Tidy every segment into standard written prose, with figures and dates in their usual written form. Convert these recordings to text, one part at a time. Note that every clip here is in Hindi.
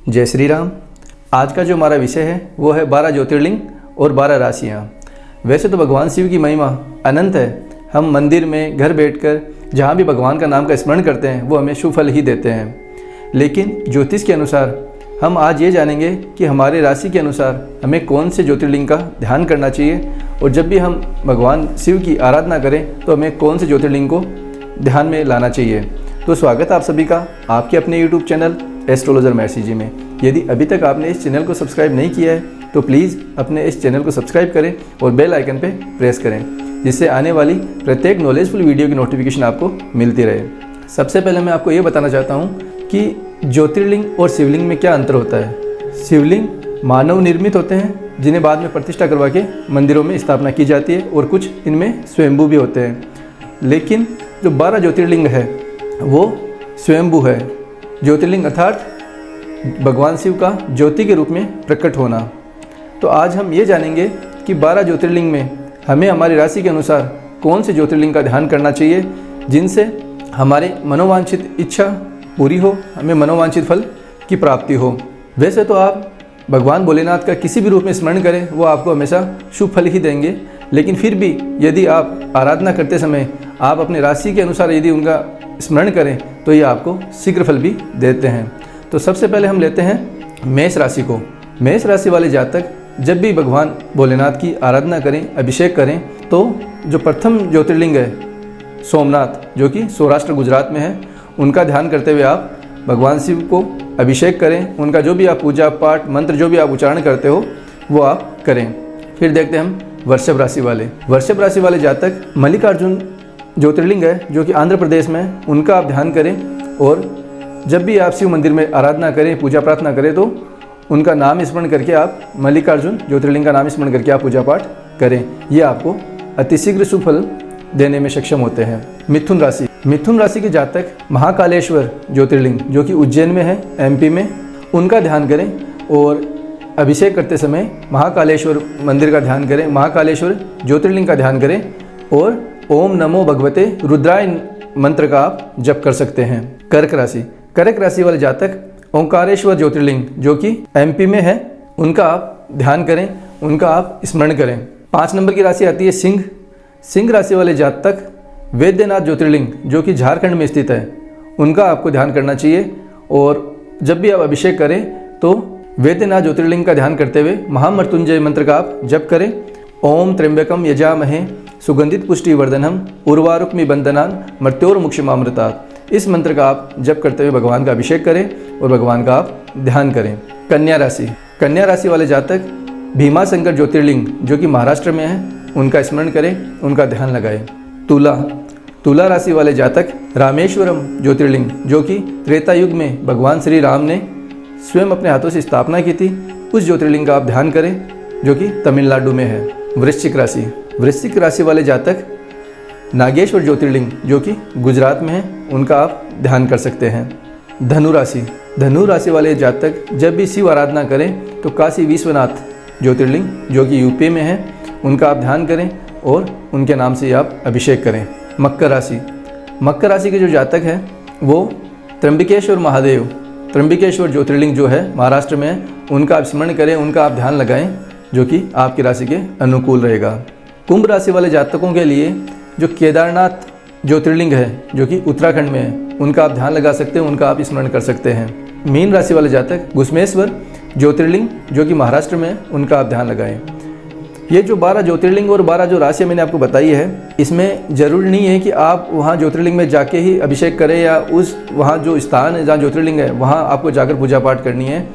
जय श्री राम। आज का जो हमारा विषय है वो है 12 ज्योतिर्लिंग और 12 राशियाँ। वैसे तो भगवान शिव की महिमा अनंत है। हम मंदिर में घर बैठकर जहाँ भी भगवान का नाम का स्मरण करते हैं वो हमें शुभ फल ही देते हैं। लेकिन ज्योतिष के अनुसार हम आज ये जानेंगे कि हमारे राशि के अनुसार हमें कौन से ज्योतिर्लिंग का ध्यान करना चाहिए, और जब भी हम भगवान शिव की आराधना करें तो हमें कौन से ज्योतिर्लिंग को ध्यान में लाना चाहिए। तो स्वागत है आप सभी का आपके अपने YouTube चैनल एस्ट्रोलॉजर महर्षि जी में। यदि अभी तक आपने इस चैनल को सब्सक्राइब नहीं किया है तो प्लीज़ अपने इस चैनल को सब्सक्राइब करें और बेल आइकन पे प्रेस करें, जिससे आने वाली प्रत्येक नॉलेजफुल वीडियो की नोटिफिकेशन आपको मिलती रहे। सबसे पहले मैं आपको ये बताना चाहता हूँ कि ज्योतिर्लिंग और शिवलिंग में क्या अंतर होता है। शिवलिंग मानव निर्मित होते हैं जिन्हें बाद में प्रतिष्ठा करवा के मंदिरों में स्थापना की जाती है, और कुछ इनमें स्वयंभू भी होते हैं। लेकिन जो 12 ज्योतिर्लिंग है वो स्वयंभू है। ज्योतिर्लिंग अर्थात भगवान शिव का ज्योति के रूप में प्रकट होना। तो आज हम ये जानेंगे कि 12 ज्योतिर्लिंग में हमें हमारी राशि के अनुसार कौन से ज्योतिर्लिंग का ध्यान करना चाहिए, जिनसे हमारे मनोवांछित इच्छा पूरी हो, हमें मनोवांछित फल की प्राप्ति हो। वैसे तो आप भगवान भोलेनाथ का किसी भी रूप में स्मरण करें वो आपको हमेशा शुभ फल ही देंगे, लेकिन फिर भी यदि आप आराधना करते समय आप अपनी राशि के अनुसार यदि उनका स्मरण करें तो ये आपको शीघ्र फल भी देते हैं। तो सबसे पहले हम लेते हैं मेष राशि को। मेष राशि वाले जातक जब भी भगवान भोलेनाथ की आराधना करें, अभिषेक करें, तो जो प्रथम ज्योतिर्लिंग है सोमनाथ, जो कि सौराष्ट्र गुजरात में है, उनका ध्यान करते हुए आप भगवान शिव को अभिषेक करें। उनका जो भी आप पूजा पाठ मंत्र जो भी आप उच्चारण करते हो वो आप करें। फिर देखते हैं हम वृषभ राशि वाले। वृषभ राशि वाले जातक मल्लिकार्जुन ज्योतिर्लिंग है जो कि आंध्र प्रदेश में है, उनका आप ध्यान करें। और जब भी आप शिव मंदिर में आराधना करें, पूजा प्रार्थना करें, तो उनका नाम स्मरण करके आप मल्लिकार्जुन ज्योतिर्लिंग का नाम स्मरण करके आप पूजा पाठ करें। ये आपको अतिशीघ्र शुभ फल देने में सक्षम होते हैं। मिथुन राशि। मिथुन राशि के जातक महाकालेश्वर ज्योतिर्लिंग जो कि उज्जैन में है, MP में, उनका ध्यान करें। और अभिषेक करते समय महाकालेश्वर मंदिर का ध्यान करें, महाकालेश्वर ज्योतिर्लिंग का ध्यान करें, और ओम नमो भगवते रुद्राय मंत्र का आप जप कर सकते हैं। कर्क राशि। कर्क राशि वाले जातक ओंकारेश्वर ज्योतिर्लिंग जो कि MP में है, उनका आप ध्यान करें, उनका आप स्मरण करें। 5 नंबर की राशि आती है सिंह। सिंह राशि वाले जातक वैद्यनाथ ज्योतिर्लिंग जो कि झारखंड में स्थित है, उनका आपको ध्यान करना चाहिए। और जब भी आप अभिषेक करें तो वैद्यनाथ ज्योतिर्लिंग का ध्यान करते हुए महामृत्युंजय मंत्र का आप जप करें। ओम त्र्यंबकम यजामहे सुगंधित पुष्टि वर्धनम उर्वारुक्मि बंधनान मृत्योर्मुक्षमामृतात्। इस मंत्र का आप जप करते हुए भगवान का अभिषेक करें और भगवान का आप ध्यान करें। कन्या राशि। कन्या राशि वाले जातक भीमाशंकर ज्योतिर्लिंग जो कि महाराष्ट्र में है, उनका स्मरण करें, उनका ध्यान लगाएं। तुला। तुला राशि वाले जातक रामेश्वरम ज्योतिर्लिंग जो कि त्रेता युग में भगवान श्री राम ने स्वयं अपने हाथों से स्थापना की थी, उस ज्योतिर्लिंग का आप ध्यान करें जो कि तमिलनाडु में है। वृश्चिक राशि। वृश्चिक राशि वाले जातक नागेश्वर ज्योतिर्लिंग जो कि गुजरात में है, उनका आप ध्यान कर सकते हैं। धनु राशि। धनु राशि वाले जातक जब भी शिव आराधना करें तो काशी विश्वनाथ ज्योतिर्लिंग जो कि UP में है, उनका आप ध्यान करें और उनके नाम से आप अभिषेक करें। मकर राशि। मकर राशि के जो जातक हैं वो त्र्यंबकेश्वर महादेव, त्र्यंबकेश्वर ज्योतिर्लिंग जो है महाराष्ट्र में है, उनका आप स्मरण करें, उनका आप ध्यान लगाएं, जो कि आपकी राशि के अनुकूल रहेगा। कुंभ राशि वाले जातकों के लिए जो केदारनाथ ज्योतिर्लिंग है जो कि उत्तराखंड में है, उनका आप ध्यान लगा सकते हैं, उनका आप स्मरण कर सकते हैं। मीन राशि वाले जातक घुश्मेश्वर ज्योतिर्लिंग जो कि महाराष्ट्र में है, उनका आप ध्यान लगाएं। ये जो 12 ज्योतिर्लिंग और 12 जो राशियाँ मैंने आपको बताई है, इसमें ज़रूरी नहीं है कि आप वहाँ ज्योतिर्लिंग में जाके ही अभिषेक करें या उस वहाँ जो स्थान है जहाँ ज्योतिर्लिंग है वहाँ आपको जाकर पूजा पाठ करनी है।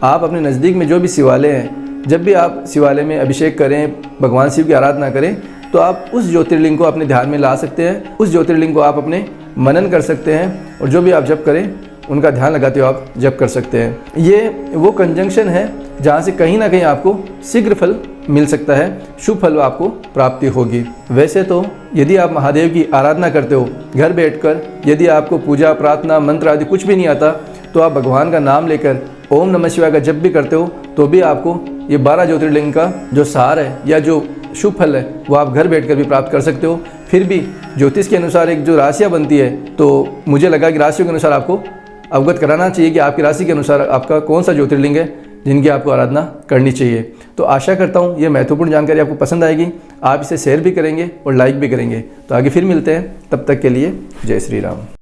आप अपने नज़दीक में जो भी शिवालय हैं, जब भी आप शिवालय में अभिषेक करें, भगवान शिव की आराधना करें, तो आप उस ज्योतिर्लिंग को अपने ध्यान में ला सकते हैं, उस ज्योतिर्लिंग को आप अपने मनन कर सकते हैं, और जो भी आप जप करें उनका ध्यान लगाते हुए आप जप कर सकते हैं। ये वो कंजंक्शन है जहाँ से कहीं ना कहीं आपको शीघ्र फल मिल सकता है, शुभ फल आपको प्राप्ति होगी। वैसे तो यदि आप महादेव की आराधना करते हो घर बैठकर, यदि आपको पूजा प्रार्थना मंत्र आदि कुछ भी नहीं आता, तो आप भगवान का नाम लेकर ओम नमः शिवाय का जप भी करते हो, तो भी आपको ये 12 ज्योतिर्लिंग का जो सार है या जो शुभ फल है वो आप घर बैठकर भी प्राप्त कर सकते हो। फिर भी ज्योतिष के अनुसार एक जो राशियाँ बनती है, तो मुझे लगा कि राशियों के अनुसार आपको अवगत कराना चाहिए कि आपकी राशि के अनुसार आपका कौन सा ज्योतिर्लिंग है जिनकी आपको आराधना करनी चाहिए। तो आशा करता हूँ ये महत्वपूर्ण जानकारी आपको पसंद आएगी, आप इसे शेयर भी करेंगे और लाइक भी करेंगे। तो आगे फिर मिलते हैं, तब तक के लिए जय श्री राम।